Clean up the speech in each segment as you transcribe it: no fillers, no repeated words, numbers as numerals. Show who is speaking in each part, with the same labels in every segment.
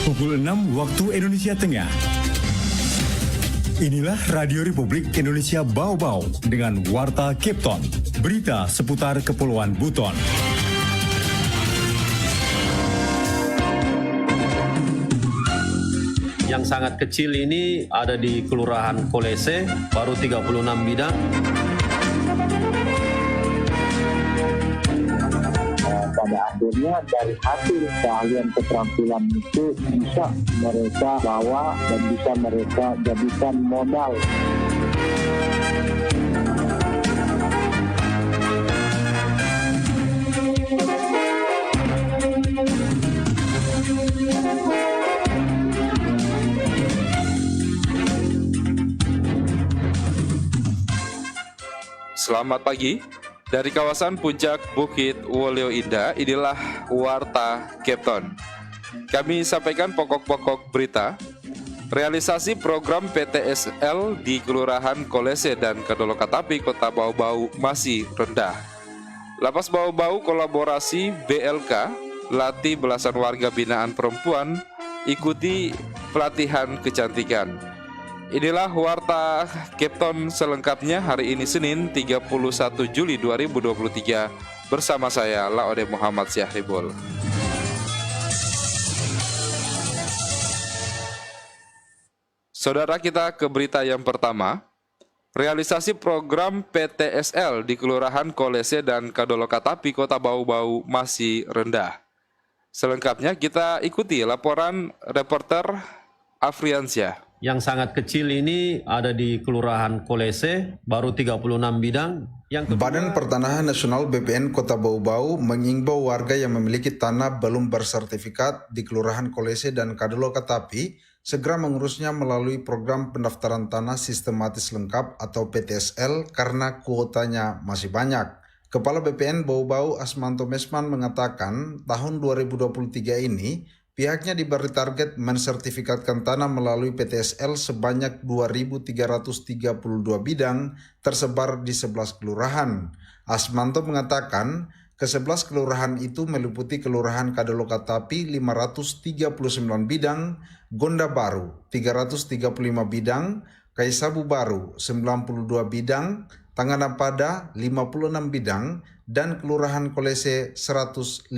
Speaker 1: Pukul 6 waktu Indonesia Tengah. Inilah Radio Republik Indonesia Bau-Bau dengan Warta Cape Town. Berita seputar Kepulauan Buton.
Speaker 2: Yang sangat kecil ini ada di Kelurahan Kolese, baru 36 bidang.
Speaker 3: Pada akhirnya dari hasil keahlian keterampilan itu bisa mereka bawa dan bisa mereka jadikan modal.
Speaker 4: Selamat pagi. Dari kawasan puncak Bukit Woleo Indah, inilah Warta Cape Town. Kami sampaikan pokok-pokok berita. Realisasi program PTSL di Kelurahan Kolese dan Kadolokatapi, Kota Bau-Bau masih rendah. Lapas Bau-Bau kolaborasi BLK, latih belasan warga binaan perempuan, ikuti pelatihan kecantikan. Inilah Warta Cape Town selengkapnya hari ini Senin 31 Juli 2023 bersama saya Laode Muhammad Syahribul. Saudara, kita ke berita yang pertama. Realisasi program PTSL di Kelurahan Kolese dan Kadolokatapi, Kota Bau-Bau masih rendah. Selengkapnya kita ikuti laporan reporter Afriansyah.
Speaker 2: Yang sangat kecil ini ada di Kelurahan Kolese, baru 36 bidang.
Speaker 5: Badan Pertanahan Nasional BPN Kota Bau-Bau mengimbau warga yang memiliki tanah belum bersertifikat di Kelurahan Kolese dan Kadolokatapi segera mengurusnya melalui program pendaftaran tanah sistematis lengkap atau PTSL karena kuotanya masih banyak. Kepala BPN Bau-Bau Asmanto Mesman mengatakan tahun 2023 ini pihaknya diberi target mensertifikatkan tanah melalui PTSL sebanyak 2.332 bidang tersebar di 11 kelurahan. Asmanto mengatakan ke-11 kelurahan itu meliputi Kelurahan Kadolokatapi 539 bidang, Gonda Baru 335 bidang, Kaisabu Baru 92 bidang, Tanganapada 56 bidang, dan Kelurahan Kolese 152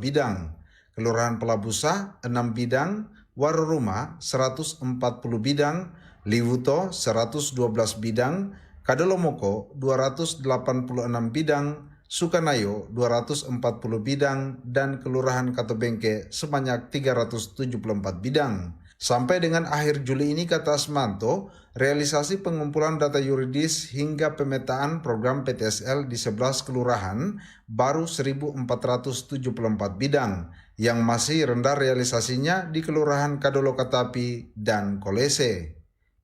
Speaker 5: bidang. Kelurahan Pelabusa 6 bidang, Waruruma 140 bidang, Liwuto 112 bidang, Kadolomoko 286 bidang, Sukanayo 240 bidang, dan Kelurahan Katobengke sebanyak 374 bidang. Sampai dengan akhir Juli ini, kata Asmanto, realisasi pengumpulan data yuridis hingga pemetaan program PTSL di 11 kelurahan baru 1.474 bidang, yang masih rendah realisasinya di Kelurahan Kadolokatapi dan Kolese.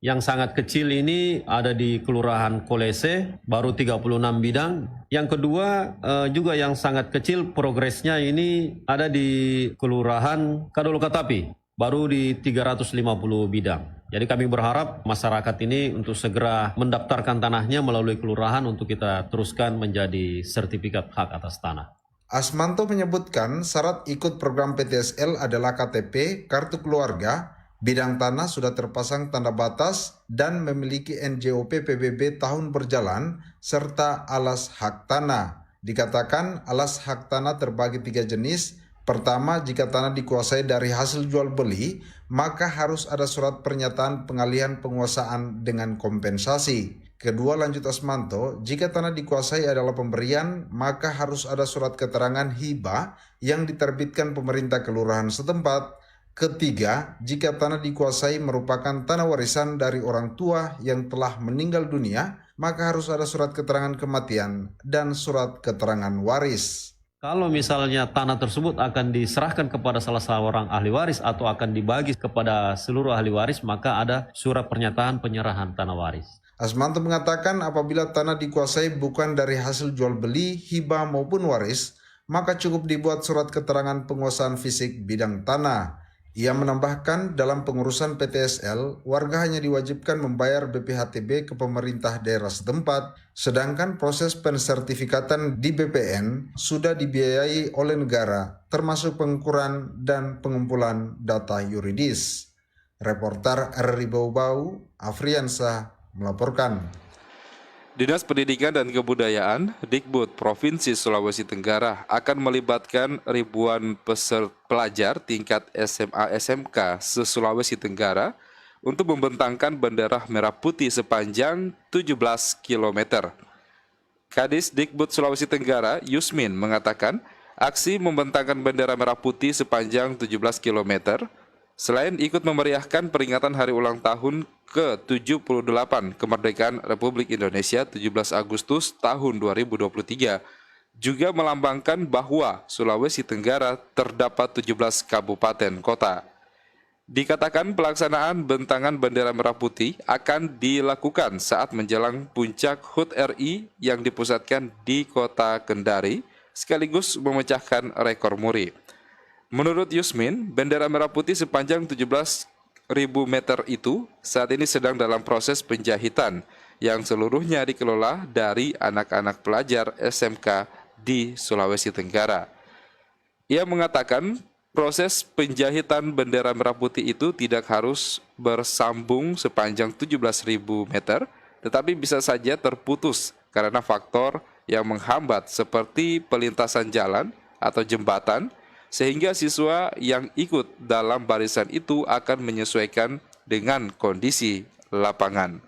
Speaker 2: Yang sangat kecil ini ada di Kelurahan Kolese, baru 36 bidang. Yang kedua juga yang sangat kecil progresnya ini ada di Kelurahan Kadolokatapi, baru di 350 bidang. Jadi kami berharap masyarakat ini untuk segera mendaftarkan tanahnya melalui kelurahan untuk kita teruskan menjadi sertifikat hak atas tanah.
Speaker 5: Asmanto menyebutkan syarat ikut program PTSL adalah KTP, kartu keluarga, bidang tanah sudah terpasang tanda batas, dan memiliki NJOP PBB tahun berjalan, serta alas hak tanah. Dikatakan alas hak tanah terbagi 3 jenis. Pertama, jika tanah dikuasai dari hasil jual beli, maka harus ada surat pernyataan pengalihan penguasaan dengan kompensasi. Kedua, lanjut Asmanto, jika tanah dikuasai adalah pemberian, maka harus ada surat keterangan hibah yang diterbitkan pemerintah kelurahan setempat. Ketiga, jika tanah dikuasai merupakan tanah warisan dari orang tua yang telah meninggal dunia, maka harus ada surat keterangan kematian dan surat keterangan waris.
Speaker 2: Kalau misalnya tanah tersebut akan diserahkan kepada salah seorang ahli waris atau akan dibagi kepada seluruh ahli waris, maka ada surat pernyataan penyerahan tanah waris.
Speaker 5: Asmanto mengatakan apabila tanah dikuasai bukan dari hasil jual beli, hibah maupun waris, maka cukup dibuat surat keterangan penguasaan fisik bidang tanah. Ia menambahkan dalam pengurusan PTSL, warga hanya diwajibkan membayar BPHTB ke pemerintah daerah setempat, sedangkan proses pensertifikatan di BPN sudah dibiayai oleh negara, termasuk pengukuran dan pengumpulan data yuridis. Reporter RRI Bau-Bau, Afriansah, melaporkan.
Speaker 4: Dinas Pendidikan dan Kebudayaan Dikbud Provinsi Sulawesi Tenggara akan melibatkan ribuan pelajar tingkat SMA SMK se-Sulawesi Tenggara untuk membentangkan bendera merah putih sepanjang 17 km. Kadis Dikbud Sulawesi Tenggara Yusmin mengatakan aksi membentangkan bendera merah putih sepanjang 17 km selain ikut memeriahkan peringatan hari ulang tahun ke-78 kemerdekaan Republik Indonesia 17 Agustus tahun 2023, juga melambangkan bahwa Sulawesi Tenggara terdapat 17 kabupaten kota. Dikatakan pelaksanaan bentangan bendera merah putih akan dilakukan saat menjelang puncak HUT RI yang dipusatkan di kota Kendari, sekaligus memecahkan rekor muri. Menurut Yusmin, bendera merah putih sepanjang 17.000 meter itu saat ini sedang dalam proses penjahitan yang seluruhnya dikelola dari anak-anak pelajar SMK di Sulawesi Tenggara. Ia mengatakan proses penjahitan bendera merah putih itu tidak harus bersambung sepanjang 17.000 meter, tetapi bisa saja terputus karena faktor yang menghambat seperti pelintasan jalan atau jembatan, sehingga siswa yang ikut dalam barisan itu akan menyesuaikan dengan kondisi lapangan.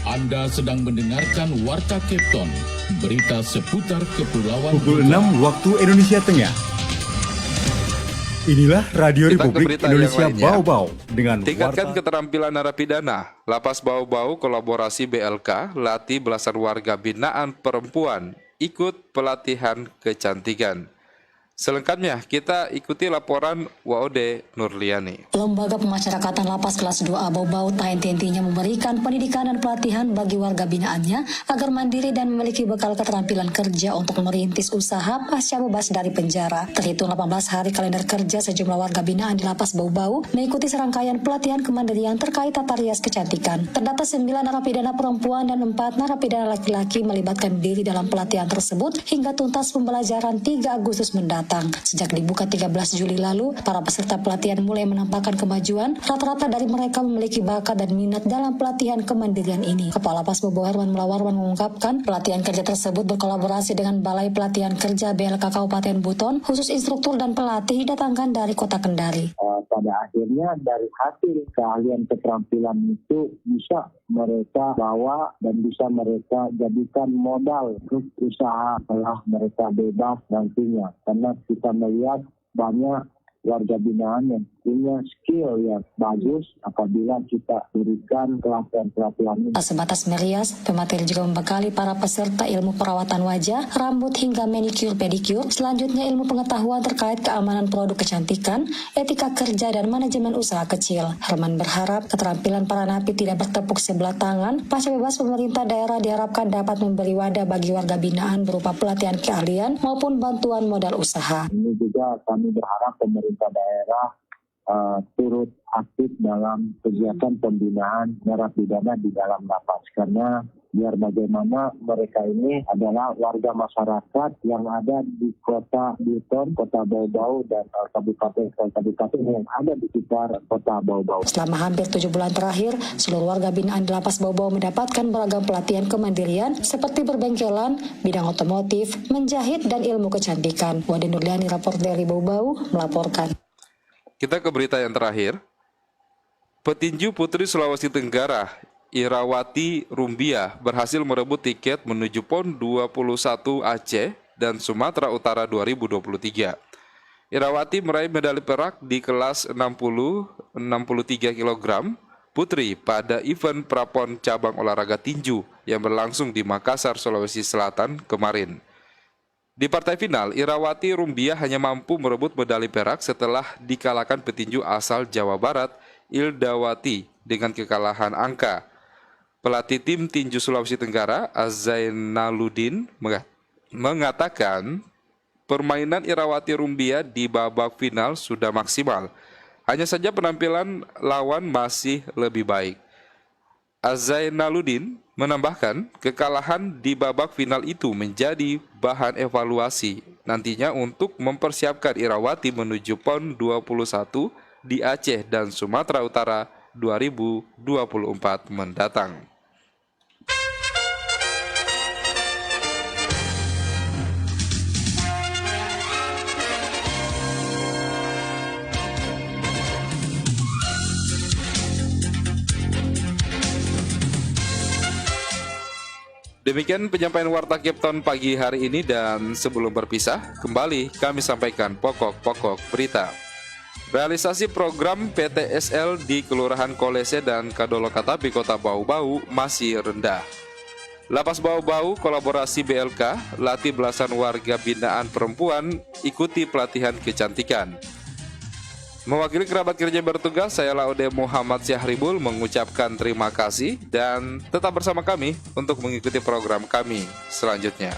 Speaker 6: Anda sedang mendengarkan Warta Kepton, berita seputar Kepulauan
Speaker 1: Pukul 6 waktu Indonesia Tengah. Inilah Radio
Speaker 4: Kita ke
Speaker 1: Republik
Speaker 4: berita
Speaker 1: Indonesia
Speaker 4: yang lainnya.
Speaker 1: Bau-Bau dengan
Speaker 4: Tingkatkan
Speaker 1: warta.
Speaker 4: keterampilan narapidana. Lapas Bau-Bau kolaborasi BLK latih belasan warga binaan perempuan ikut pelatihan kecantikan. Selengkapnya kita ikuti laporan Waode Nurliani.
Speaker 7: Lembaga Pemasyarakatan Lapas Kelas 2A Bau-Bau tak henti-hentinya memberikan pendidikan dan pelatihan bagi warga binaannya agar mandiri dan memiliki bekal keterampilan kerja untuk merintis usaha pasca bebas dari penjara. Terhitung 18 hari kalender kerja, sejumlah warga binaan di Lapas Bau-Bau mengikuti serangkaian pelatihan kemandirian terkait tata rias kecantikan. Terdata 9 narapidana perempuan dan 4 narapidana laki-laki melibatkan diri dalam pelatihan tersebut hingga tuntas pembelajaran 3 Agustus mendatang. Sejak dibuka 13 Juli lalu, para peserta pelatihan mulai menampakkan kemajuan. Rata-rata dari mereka memiliki bakat dan minat dalam pelatihan kemandirian ini. Kepala Lapas Bau-Bau Herman Mulawarman mengungkapkan, pelatihan kerja tersebut berkolaborasi dengan Balai Pelatihan Kerja BLK Kabupaten Buton, khusus instruktur dan pelatih didatangkan dari Kota Kendari.
Speaker 3: Pada akhirnya dari hasil keahlian keterampilan itu bisa mereka bawa dan bisa mereka jadikan modal untuk usaha setelah mereka bebas nantinya. Karena kita melihat banyak warga binaan yang punya skill yang bagus apabila kita berikan pelatihan ini.
Speaker 7: Tak sebatas merias, pemateri juga membekali para peserta ilmu perawatan wajah, rambut hingga manicure pedicure. Selanjutnya ilmu pengetahuan terkait keamanan produk kecantikan, etika kerja dan manajemen usaha kecil. Herman berharap keterampilan para napi tidak bertepuk sebelah tangan. Pasca bebas, pemerintah daerah diharapkan dapat memberi wadah bagi warga binaan berupa pelatihan keahlian maupun bantuan modal usaha.
Speaker 3: Ini juga kami berharap pemerintah daerah turut aktif dalam kegiatan pembinaan narapidana di dalam lapas, karena biar bagaimana mereka ini adalah warga masyarakat yang ada di kota Buton, kota Bau-Bau dan kabupaten yang ada di sekitar kota Bau-Bau.
Speaker 7: Selama hampir 7 bulan terakhir, seluruh warga binaan di Lapas Bau-Bau mendapatkan beragam pelatihan kemandirian seperti berbengkelan, bidang otomotif, menjahit, dan ilmu kecantikan. Waode Nurliani, reporter dari Bau-Bau, melaporkan.
Speaker 4: Kita ke berita yang terakhir. Petinju Putri Sulawesi Tenggara Irawati Rumbia berhasil merebut tiket menuju PON 21 Aceh dan Sumatera Utara 2023. Irawati meraih medali perak di kelas 60-63 kg putri pada event Prapon cabang olahraga tinju yang berlangsung di Makassar, Sulawesi Selatan kemarin. Di partai final, Irawati Rumbia hanya mampu merebut medali perak setelah dikalahkan petinju asal Jawa Barat, Ildawati, dengan kekalahan angka. Pelatih tim tinju Sulawesi Tenggara, Azainaludin, mengatakan permainan Irawati Rumbia di babak final sudah maksimal. Hanya saja penampilan lawan masih lebih baik. Azainaludin menambahkan kekalahan di babak final itu menjadi bahan evaluasi nantinya untuk mempersiapkan Irawati menuju PON 21 di Aceh dan Sumatera Utara 2024 mendatang. Demikian penyampaian Warta Kepton pagi hari ini, dan sebelum berpisah, kembali kami sampaikan pokok-pokok berita. Realisasi program PTSL di Kelurahan Kolese dan Kadolokatapi Kota Bau-Bau masih rendah. Lapas Bau-Bau kolaborasi BLK latih belasan warga binaan perempuan ikuti pelatihan kecantikan. Mewakili kerabat kerja bertugas, saya Laude Muhammad Syahribul mengucapkan terima kasih dan tetap bersama kami untuk mengikuti program kami selanjutnya.